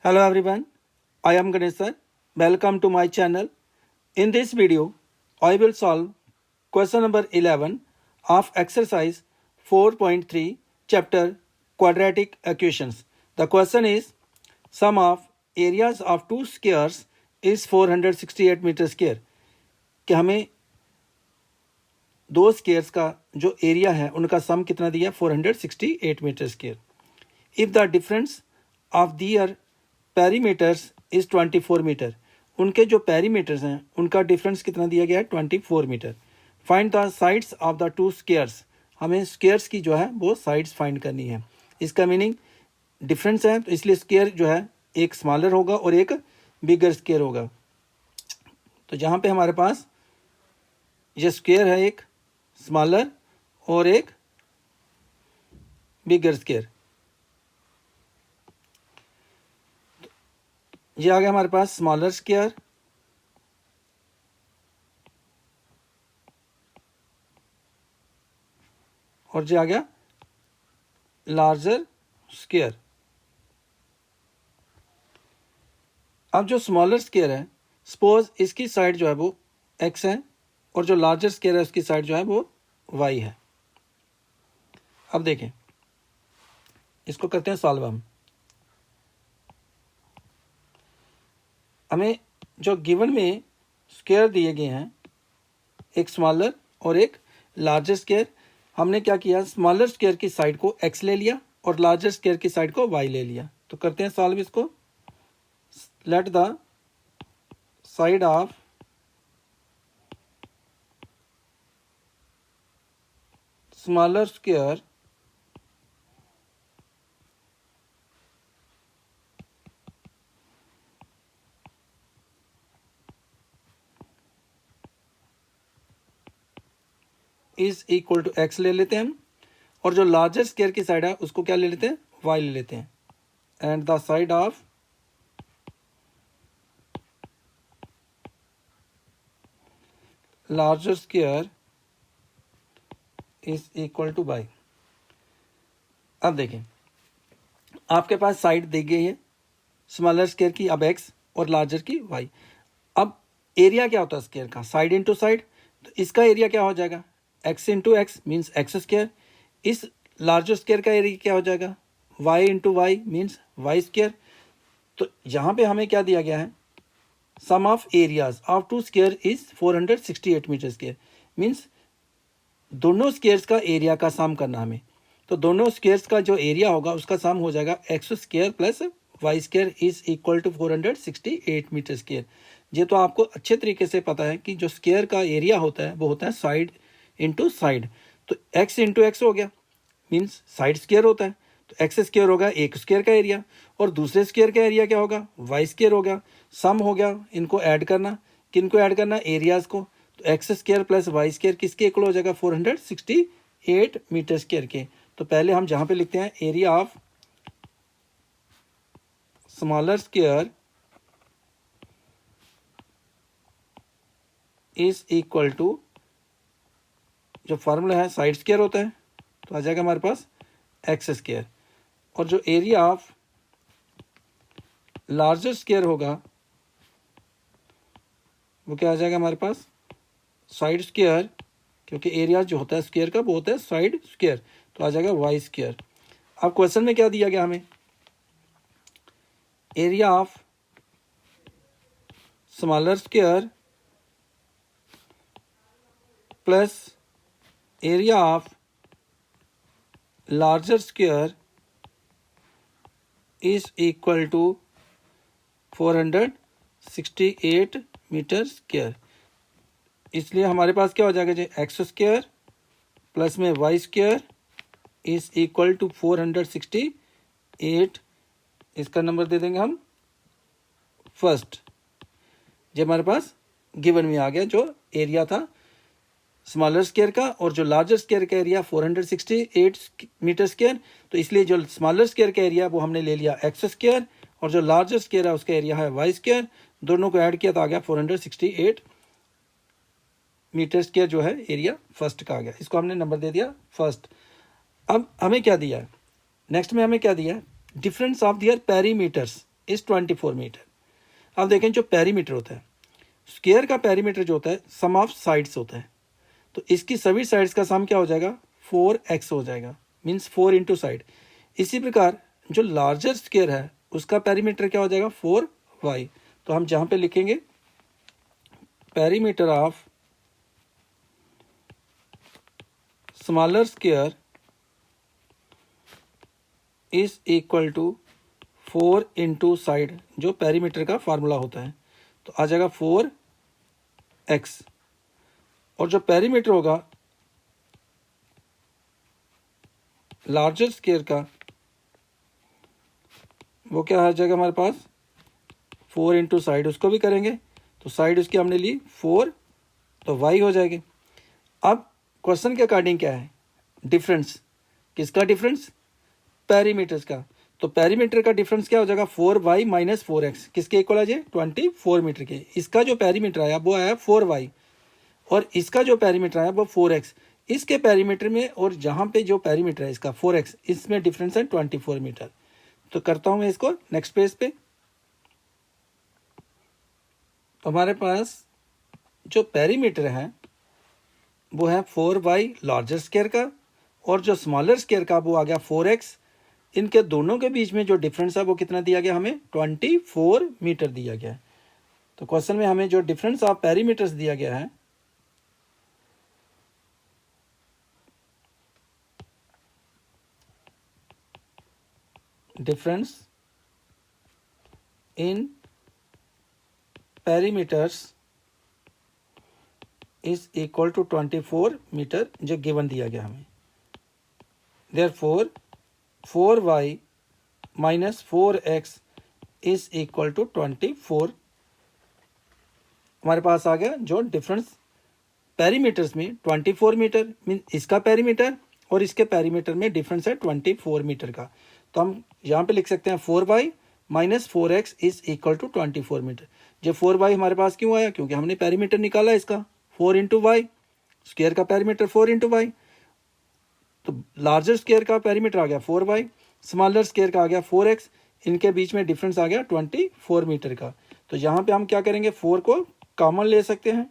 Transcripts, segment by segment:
Hello everyone, I am Ganesh sir. Welcome to my channel. In this video, I will solve question number 11 of exercise 4.3 chapter quadratic equations. The question is sum of areas of two squares is 468 metre square कि हमें दो squares का जो area है उनका सम कितना दिया 468 metre square. If the difference of their perimeters is 24 metre, उनके जो पेरीमीटर्स हैं उनका डिफरेंस कितना दिया गया है 24 metre. Find the sides of the two squares, हमें स्क्वायर्स की जो है वो साइड्स फाइंड करनी है. इसका मीनिंग डिफरेंस है तो इसलिए स्क्वायर जो है एक स्मॉलर होगा और एक बिगर स्क्वायर होगा. तो जहाँ पे हमारे पास ये स्क्वायर है एक स्मॉलर और एक बिगर स्क्वायर, ये आ गया हमारे पास स्मॉलर स्क्वायर और ये आ गया लार्जर स्क्वायर. अब जो स्मॉलर स्क्वायर है, सपोज इसकी साइड जो है वो x है और जो लार्जर स्क्वायर है उसकी साइड जो है वो y है. अब देखें, इसको करते हैं सॉल्व. हमें जो गिवन में स्क्वायर दिए गए हैं एक स्मॉलर और एक लार्जर स्क्वायर, हमने क्या किया स्मॉलर स्क्वायर की साइड को x ले लिया और लार्जर स्क्वायर की साइड को y ले लिया. तो करते हैं सॉल्व इसको. Let the side of smaller square is equal to x ले लेते हैं हम और जो लार्जर स्क्वायर की साइड है उसको क्या ले लेते हैं y ले लेते हैं. And the side of larger square is equal to y. अब देखें, आपके पास साइड दी गई है स्मॉलर स्क्वायर की अब x और लार्जर की y. अब एरिया क्या होता है स्क्वायर का, साइड इंटू साइड. तो इसका एरिया क्या हो जाएगा x into X means X square. इस लार्जर स्क्वायर का एरिया क्या हो जाएगा y into Y means Y square. तो यहाँ पे हमें क्या दिया गया है sum of areas of two square is 468 metre square. Means दोनों स्क्वायर्स का एरिया का सम करना हमें. तो दोनों स्क्वायर्स का जो एरिया होगा उसका सम हो जाएगा x square plus Y square is equal to 468 metre square. ये तो आपको अच्छे तरीके से पता है कि जो स्क्वायर का एरिया होता है वो होता है साइड इंटू साइड. तो x इंटू एक्स हो गया मीन्स साइड स्क्वायर होता है. तो एक्स स्क्वायर होगा एक स्क्वायर का एरिया और दूसरे स्क्वायर का एरिया क्या होगा वाई स्क्वायर हो गया. सम हो गया, इनको ऐड करना, किनको ऐड करना एरियाज को. तो x square plus Y square किसके इक्वल हो जाएगा 468 मीटर स्क्वायर के. तो पहले हम जहाँ पे लिखते हैं area of smaller square is equal to, जो फार्मूला है साइड स्क्वायर होता है तो आ जाएगा हमारे पास एक्स स्क्वायर और जो एरिया ऑफ लार्जर स्क्वायर होगा वो क्या आ जाएगा हमारे पास साइड स्क्वायर, क्योंकि एरिया जो होता है स्क्वायर का वो होता है साइड स्क्वायर. तो आ जाएगा वाई स्क्वायर. अब क्वेश्चन में क्या दिया गया हमें area of smaller square plus area of larger square is equal to 468 metre square. इसलिए हमारे पास क्या हो जाएगा जी एक्स स्क्वायर प्लस में y square is equal to 468. इसका नंबर दे देंगे हम फर्स्ट. जो हमारे पास गिवन में आ गया जो एरिया था स्मॉलर स्क्वायर का और जो लार्जर स्क्वायर का एरिया 468 मीटर स्क्वायर. तो इसलिए जो स्मॉलर स्क्वायर का एरिया वो हमने ले लिया एक्स स्क्वायर और जो लार्जर स्क्वायर है उसका एरिया है वाई स्क्वायर. दोनों को ऐड किया तो आ गया 468 मीटर स्क्वायर जो है एरिया फर्स्ट का आ गया. इसको हमने नंबर दे दिया फर्स्ट. अब हमें क्या दिया है नेक्स्ट में, हमें क्या दिया है difference of their perimeters. Is 24 metre. अब देखें जो पेरीमीटर होता है, स्क्वायर का पेरीमीटर जो होता है सम ऑफ साइड्स होता है, तो इसकी सभी साइड्स का सम क्या हो जाएगा 4x हो जाएगा, मीन्स 4 इंटू साइड। इसी प्रकार जो लार्जर स्क्वायर है उसका पेरीमीटर क्या हो जाएगा 4y। तो हम जहाँ पे लिखेंगे perimeter of smaller square is equal to 4 into side, जो पेरीमीटर का फार्मूला होता है, तो आ जाएगा 4x। और जो पेरीमीटर होगा लार्जर स्क्वायर का वो क्या आ जाएगा हमारे पास 4 इंटू साइड, उसको भी करेंगे तो साइड उसकी हमने ली 4, तो y हो जाएगी। अब क्वेश्चन के अकॉर्डिंग क्या है डिफरेंस, किसका डिफरेंस पेरीमीटर्स का, तो पेरीमीटर का डिफरेंस क्या हो जाएगा 4y माइनस 4x, किसके इक्वल आ जाए 24 मीटर के। इसका जो पेरीमीटर आया वो आया 4y और इसका जो पेरीमीटर आया वो 4x। इसके पेरीमीटर में और जहाँ पे जो पेरीमीटर है इसका 4x, इसमें डिफरेंस है 24 मीटर। तो करता हूँ मैं इसको नेक्स्ट पेज पे। तो हमारे पास जो पेरीमीटर है वो है 4y लार्जर स्क्वायर का और जो स्मॉलर स्क्वायर का वो आ गया 4x। इनके दोनों के बीच में जो डिफरेंस है वो कितना दिया गया हमें 24 मीटर दिया गया है। तो क्वेश्चन में हमें जो डिफरेंस ऑफ पेरीमीटर्स दिया गया है difference in perimeters is equal to 24 metre जो गिवन दिया गया हमें। Therefore 4y minus 4x is equal to 24। हमारे पास आ गया जो डिफरेंस पेरीमीटर्स में 24 मीटर, मीन इसका पेरीमीटर और इसके पेरीमीटर में डिफरेंस है 24 मीटर का। तो हम यहाँ पे लिख सकते हैं 4y minus 4x is equal to 24 metre. जो 4y हमारे पास क्यों आया, क्योंकि हमने पेरीमीटर निकाला इसका 4 इंटू वाई, स्क्वायर का पेरीमीटर 4 इंटू वाई, तो लार्जर स्क्वायर का पेरीमीटर आ गया 4y, स्मॉलर स्क्वायर का आ गया 4x, इनके बीच में डिफरेंस आ गया 24 मीटर का। तो यहाँ पे हम क्या करेंगे 4 को कॉमन ले सकते हैं,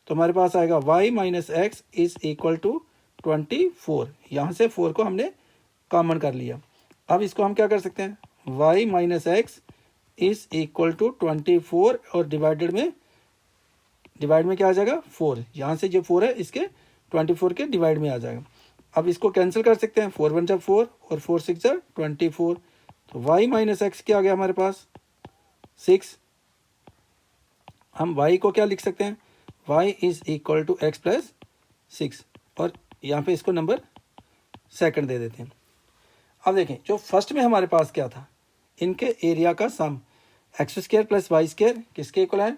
तो हमारे पास आएगा y minus x is equal to 24। यहाँ से 4 को हमने कॉमन कर लिया। अब इसको हम क्या कर सकते हैं y minus x is equal to 24 और डिवाइड में क्या आ जाएगा 4, यहाँ से जो 4 है इसके 24 के डिवाइड में आ जाएगा। अब इसको कैंसिल कर सकते हैं, 4 1 जा 4 और 4 6 जा 24, तो y माइनस एक्स क्या आ गया हमारे पास 6। हम y को क्या लिख सकते हैं y is equal to x plus 6 और यहाँ पे इसको नंबर सेकंड दे देते हैं। अब देखें जो फर्स्ट में हमारे पास क्या था, इनके एरिया का sum X square plus Y square किसके इक्वल है,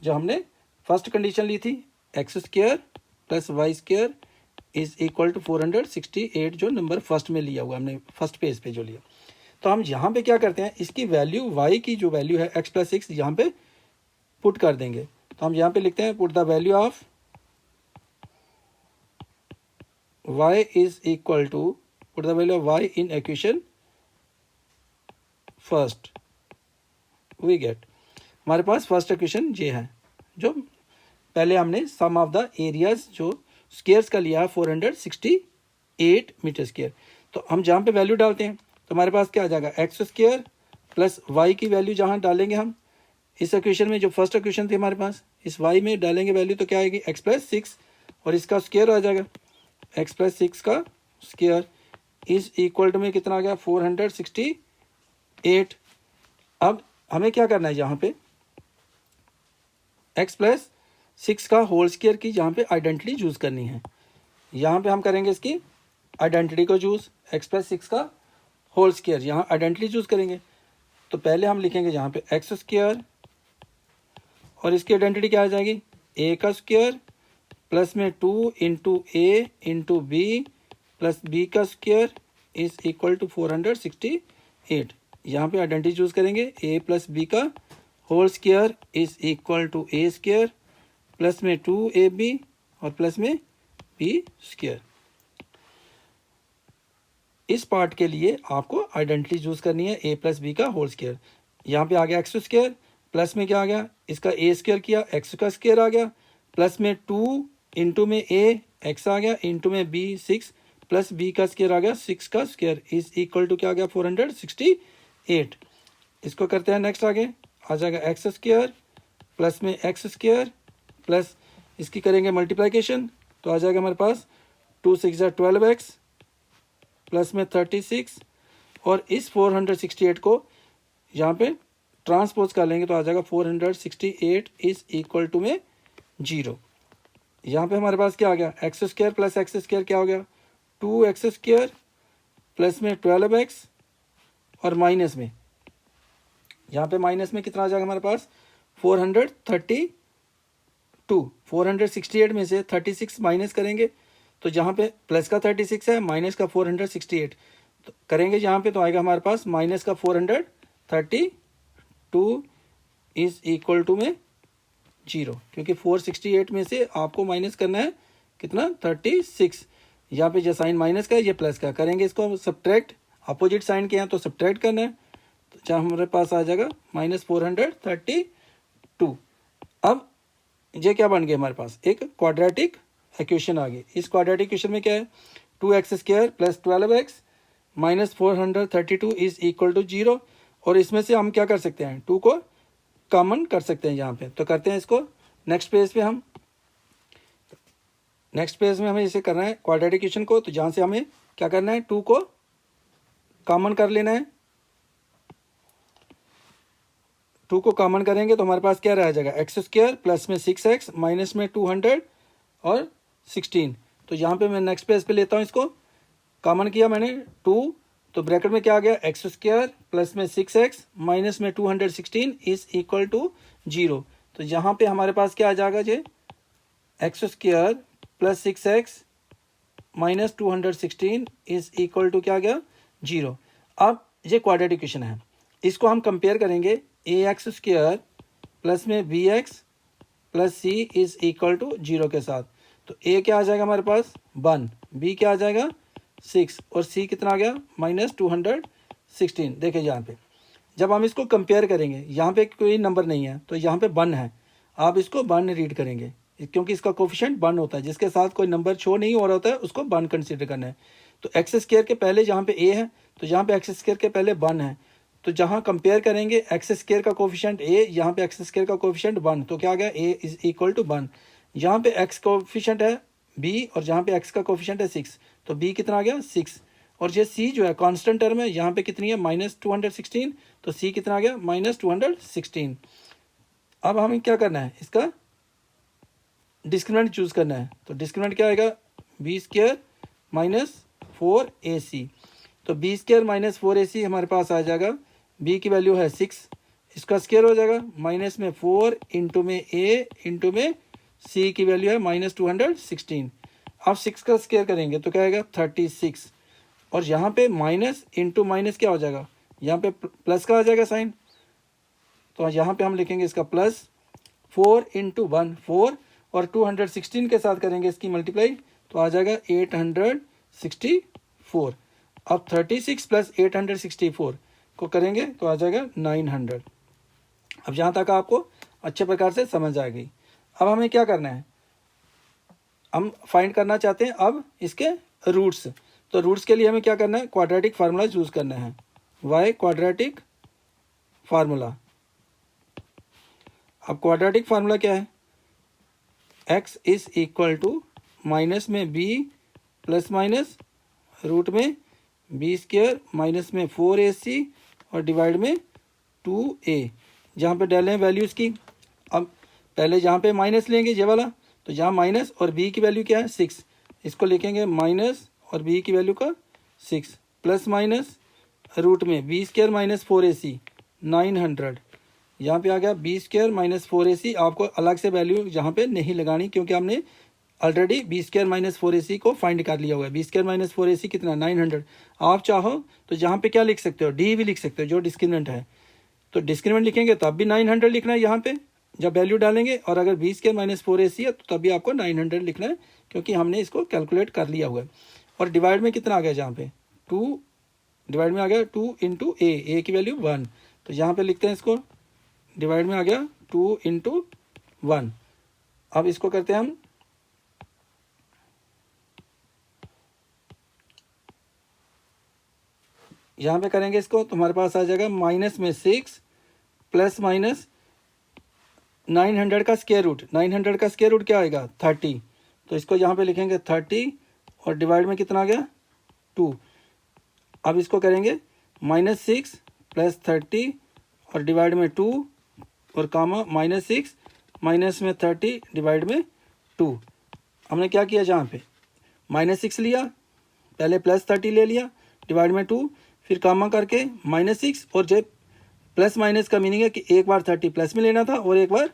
जो हमने फर्स्ट कंडीशन ली थी X square plus Y square is equal to 468, जो नंबर फर्स्ट में लिया हुआ हमने फर्स्ट पेज पे जो लिया। तो हम यहाँ पे क्या करते हैं इसकी वैल्यू y की जो वैल्यू है x प्लस 6 यहाँ पे पुट कर देंगे। तो हम यहाँ पे लिखते हैं put the value of y is equal to put the value of y in equation first, we get हमारे पास फर्स्ट इक्वेशन ये है, जो पहले हमने सम ऑफ द एरियाज जो स्क्वायर्स का लिया है 468 मीटर स्क्वायर। तो हम जहाँ पे वैल्यू डालते हैं तो हमारे पास क्या आ जाएगा एक्स स्क्वायर प्लस वाई की वैल्यू जहाँ डालेंगे हम इस इक्वेशन में, जो फर्स्ट इक्वेशन थी हमारे पास इस वाई में डालेंगे वैल्यू तो क्या आएगी एक्स प्लस 6 और इसका स्क्वायर आ जाएगा एक्स प्लस 6 का स्क्वायर इज इक्वल टू में कितना आ गया 468। अब हमें क्या करना है यहाँ पे एक्स प्लस 6 का होल स्क्वायर की यहाँ पे आइडेंटिटी चूज करनी है। यहाँ पे हम करेंगे इसकी आइडेंटिटी को चूज एक्स प्लस 6 का होल स्क्वायर, यहाँ आइडेंटिटी चूज करेंगे। तो पहले हम लिखेंगे यहाँ पे एक्स स्क्वायर और इसकी आइडेंटिटी क्या आ जाएगी ए का स्क्वायर प्लस में 2 into a into b plus b का स्क्वायर इज इक्वल टू 468। यहाँ पे आइडेंटिटी चूज करेंगे ए प्लस बी का whole square is equal to a square plus में 2ab और प्लस में बी स्क्वायर। इस पार्ट के लिए आपको आइडेंटिटी यूज़ करनी है ए प्लस बी का होल स्क्वायर। यहाँ पे आ गया एक्स स्क्वायर, प्लस में क्या आ गया, इसका ए स्क्वायर किया, एक्स का स्क्वायर आ गया, प्लस में 2 इंटू में ए एक्स आ गया, इंटू में बी 6, प्लस बी का स्क्वायर आ गया 6 का स्क्वायर इज इक्वल टू क्या आ गया 468। इसको करते हैं नेक्स्ट, आगे आ जाएगा एक्स स्क्वायर प्लस में एक्स स्क्वायर प्लस इसकी करेंगे मल्टीप्लिकेशन, तो आ जाएगा हमारे पास 2 6 12x प्लस में 36, और इस 468 को यहाँ पे ट्रांसपोज कर लेंगे तो आ जाएगा 468 इज इक्वल टू में 0। यहाँ पे हमारे पास क्या आ गया, x square plus x square क्या हो गया 2x स्क्वायर प्लस में 12x, और माइनस में यहाँ पे माइनस में कितना आ जाएगा हमारे पास 432। 468 में से 36 माइनस करेंगे तो जहाँ पे प्लस का 36 है, माइनस का 468 तो करेंगे यहाँ पे, तो आएगा हमारे पास माइनस का 432 इज इक्वल टू में 0, क्योंकि 468 में से आपको माइनस करना है कितना 36। यहाँ पे जो साइन माइनस का है ये प्लस का, करेंगे इसको सब्ट्रैक्ट, अपोजिट साइन के हैं तो सब्ट्रैक्ट करना है, तो जहाँ हमारे पास आ जाएगा माइनस 432। अब ये क्या बन गया हमारे पास, एक क्वाड्रेटिक इक्वेशन आ गई। इस क्वाड्रेटिक इक्वेशन में क्या है 2x square plus 12x minus 432 is equal to 0, और इसमें से हम क्या कर सकते हैं 2 को कॉमन कर सकते हैं यहाँ पे, तो करते हैं इसको नेक्स्ट पेज पे। हम नेक्स्ट पेज में हमें इसे करना है क्वाड्रेटिक इक्वेशन को, तो जहाँ से हमें क्या करना है 2 को कॉमन कर लेना है। 2 को कॉमन करेंगे तो हमारे पास क्या रह जाएगा एक्स स्क्वायर प्लस में 6x माइनस में 200 और 16। तो यहाँ पे मैं नेक्स्ट पेज पे लेता हूँ, इसको कॉमन किया मैंने 2, तो ब्रैकेट में क्या आ गया एक्स स्क्वायर प्लस में 6x माइनस में 216 इज इक्वल टू 0। तो यहाँ पे हमारे पास क्या आ जाएगा जी x square plus 6x minus 216 is equal to क्या आ गया 0। अब ये क्वाड्रेटिक इक्वेशन है, इसको हम कंपेयर करेंगे ए एक्स स्क्वायर प्लस में b x plus c is equal to 0 के साथ। तो ए क्या आ जाएगा हमारे पास 1, बी क्या आ जाएगा 6, और सी कितना आ गया माइनस 216। देखिए यहाँ पे जब हम इसको कंपेयर करेंगे, यहाँ पे कोई नंबर नहीं है तो यहाँ पे 1 है, आप इसको 1 रीड करेंगे क्योंकि इसका कोफिशिएंट 1 होता है, जिसके साथ कोई नंबर शो नहीं हो रहा होता है उसको 1 कंसीडर करना है। तो एक्स स्क्वायर के पहले जहाँ पे ए है तो यहाँ पे एक्स स्क्वायर के पहले 1 है, तो जहाँ कंपेयर करेंगे एक्स स्क्वायर का कोफिशिएंट ए, यहाँ पे एक्स स्क्वायर का कोफिशिएंट 1, तो क्या आ गया ए इज इक्वल टू 1। यहाँ पे एक्स कोफिशिएंट है बी और जहाँ पे एक्स का कोफिशिएंट है 6, तो बी कितना आ गया 6, और ये सी जो है कांस्टेंट टर्म है, यहाँ पे कितनी है माइनस 216, तो सी कितना आ गया माइनस 216। अब हमें क्या करना है, इसका डिस्क्रिमिनेंट चूज करना है, तो डिस्क्रिमिनेंट क्या आएगा बी स्क्वायर माइनस 4ac। तो बी स्क्वायर माइनस 4ac हमारे पास आ जाएगा, बी की वैल्यू है 6, इसका स्क्वायर हो जाएगा माइनस में 4 इंटू में ए इंटू में सी की वैल्यू है माइनस 216। अब 6 का स्क्वायर करेंगे तो क्या आएगा 36, और यहाँ पे माइनस इंटू माइनस क्या हो जाएगा, यहाँ पे प्लस का आ जाएगा साइन, तो यहाँ पे हम लिखेंगे इसका प्लस 4 इंटू 1 4, और 216 के साथ करेंगे इसकी मल्टीप्लाई तो आ जाएगा 864। अब 36 प्लस 864 को करेंगे तो आ जाएगा 900। अब यहाँ तक आपको अच्छे प्रकार से समझ आ गई। अब हमें क्या करना है, हम फाइंड करना चाहते हैं अब इसके रूट्स, तो रूट्स के लिए हमें क्या करना है क्वाड्रेटिक फार्मूला यूज करना है, वाई क्वाड्रेटिक फार्मूला। अब क्वाड्रेटिक फार्मूला क्या है, x is equal to minus में b प्लस माइनस रूट में बी स्क्वायर माइनस में 4ac और डिवाइड में 2a, जहाँ पे डालें वैल्यूज़ की। अब पहले जहाँ पे माइनस लेंगे ये वाला, तो जहाँ माइनस और b की वैल्यू क्या है 6, इसको लिखेंगे माइनस और b की वैल्यू का 6 प्लस माइनस रूट में बी स्क्वायर माइनस 4ac 900, यहाँ पे आ गया बी स्क्वायर माइनस 4ac। आपको अलग से वैल्यू यहाँ पे नहीं लगानी क्योंकि हमने already B square minus 4ac को फाइंड कर लिया हुआ है। बी स्क्वायर माइनस 4ac कितना 900। आप चाहो तो यहाँ पे क्या लिख सकते हो डी भी लिख सकते हो जो डिस्क्रिमिनेंट है, तो डिस्क्रिमिनेंट लिखेंगे तो अब भी 900 लिखना है यहाँ पे जब वैल्यू डालेंगे, और अगर बी स्क्वायर माइनस 4ac है तो तभी आपको 900 लिखना है क्योंकि हमने इसको कैलकुलेट कर लिया हुआ है। और डिवाइड में कितना आ गया जहाँ पे 2 डिवाइड में आ गया 2 इंटू ए की वैल्यू 1, तो यहाँ पे लिखते हैं इसको, डिवाइड में आ गया 2 इंटू 1। अब इसको करते हैं हम, यहाँ पे करेंगे इसको तो हमारे पास आ जाएगा माइनस में 6 प्लस माइनस 900 का स्क्वायर रूट, 900 का स्क्वायर रूट क्या आएगा 30, तो इसको यहाँ पे लिखेंगे 30 और डिवाइड में कितना आ गया 2। अब इसको करेंगे -6 प्लस 30 और डिवाइड में 2 और कामा -6 माइनस में 30 डिवाइड में 2। हमने क्या किया, जहाँ पे -6 लिया, पहले +30 ले लिया, डिवाइड में 2, फिर कामा करके -6, और जब प्लस माइनस का मीनिंग है कि एक बार 30 प्लस में लेना था और एक बार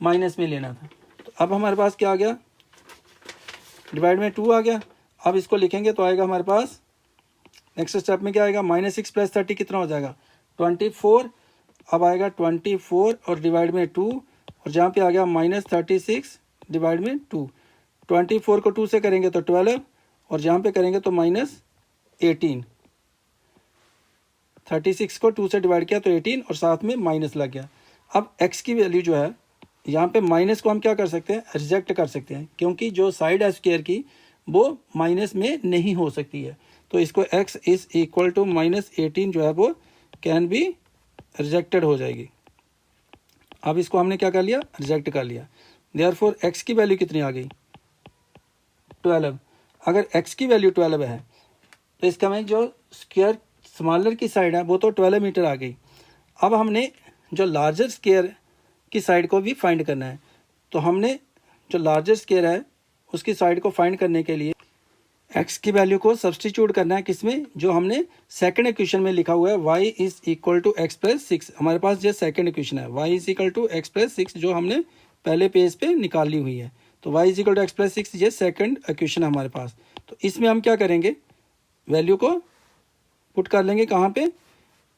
माइनस में लेना था। तो अब हमारे पास क्या आ गया, डिवाइड में 2 आ गया। अब इसको लिखेंगे तो आएगा हमारे पास, नेक्स्ट स्टेप में क्या आएगा, -6 प्लस 30 कितना हो जाएगा 24। अब आएगा 24 और डिवाइड में 2, और जहाँ पे आ गया -36 डिवाइड में 2। 24 को 2 से करेंगे तो 12, और जहाँ पे करेंगे तो -18। 36 को 2 से डिवाइड किया तो 18 और साथ में माइनस लग गया। अब x की वैल्यू जो है, यहाँ पे माइनस को हम क्या कर सकते हैं, रिजेक्ट कर सकते हैं, क्योंकि जो साइड है स्क्वायर की वो माइनस में नहीं हो सकती है। तो इसको x इज इक्वल टू -18 जो है वो कैन बी रिजेक्टेड हो जाएगी। अब इसको हमने क्या कर लिया, रिजेक्ट कर लिया। देयरफॉर x की वैल्यू कितनी आ गई 12। अगर x की वैल्यू 12 है तो इसका में जो स्क्वायर स्मॉलर की साइड है वो तो 12 मीटर आ गई। अब हमने जो लार्जर स्क्वायर की साइड को भी फाइंड करना है, तो हमने जो लार्जर स्क्वायर है उसकी साइड को फाइंड करने के लिए x की वैल्यू को सब्सटीट्यूट करना है, किसमें, जो हमने सेकंड इक्वेशन में लिखा हुआ है y is equal to x plus 6। हमारे पास ये सेकंड इक्वेशन है, y is equal to x plus 6 जो हमने पहले पेज पे निकाली हुई है। तो y is equal to x plus 6 ये सेकंड इक्वेशन है हमारे पास। तो इसमें हम क्या करेंगे, वैल्यू को पुट कर लेंगे, कहाँ पे,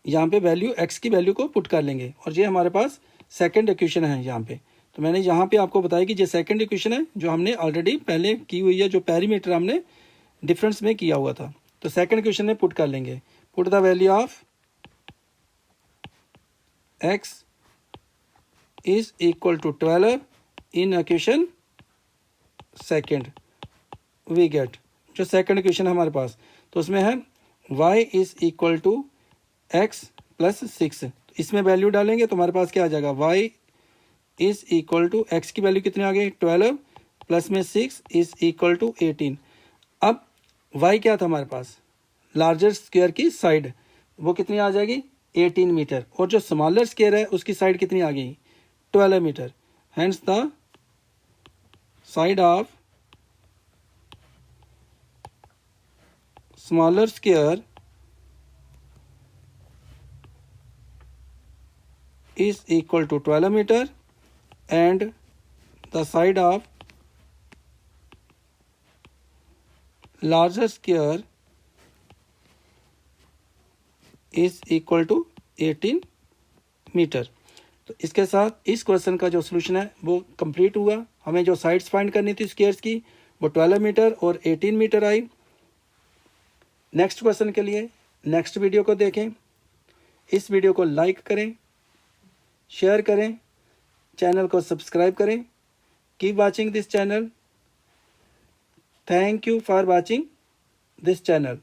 यहाँ पे वैल्यू x की वैल्यू को पुट कर लेंगे, और ये हमारे पास सेकंड इक्वेशन है यहाँ पे। तो मैंने यहाँ पे आपको बताया कि ये सेकंड इक्वेशन है जो हमने ऑलरेडी पहले की हुई है, जो पेरीमीटर हमने डिफरेंस में किया हुआ था। तो सेकंड इक्वेशन में पुट कर लेंगे, put the value of x is equal to 12 in equation second, we get जो सेकंड इक्वेशन है हमारे पास, तो उसमें है y is equal to x plus 6। इसमें वैल्यू डालेंगे तो हमारे पास क्या आ जाएगा, y is equal to x की वैल्यू कितनी आ गई 12 प्लस में 6 इज इक्वल टू 18। अब y क्या था हमारे पास, लार्जर स्क्वायर की साइड, वो कितनी आ जाएगी 18 मीटर, और जो स्मॉलर स्क्वायर है उसकी साइड कितनी आ गई 12 metre. Hence the side of smaller square is equal to 12 meter and the side of larger square is equal to 18 metre. तो इसके साथ इस क्वेश्चन का जो सोल्यूशन है वो कंप्लीट हुआ। हमें जो साइड्स फाइंड करनी थी स्क्वायर्स की वो 12 मीटर और 18 मीटर आई। नेक्स्ट क्वेश्चन के लिए नेक्स्ट वीडियो को देखें। इस वीडियो को लाइक करें, शेयर करें, चैनल को सब्सक्राइब करें। Keep watching this channel. Thank you for watching this channel.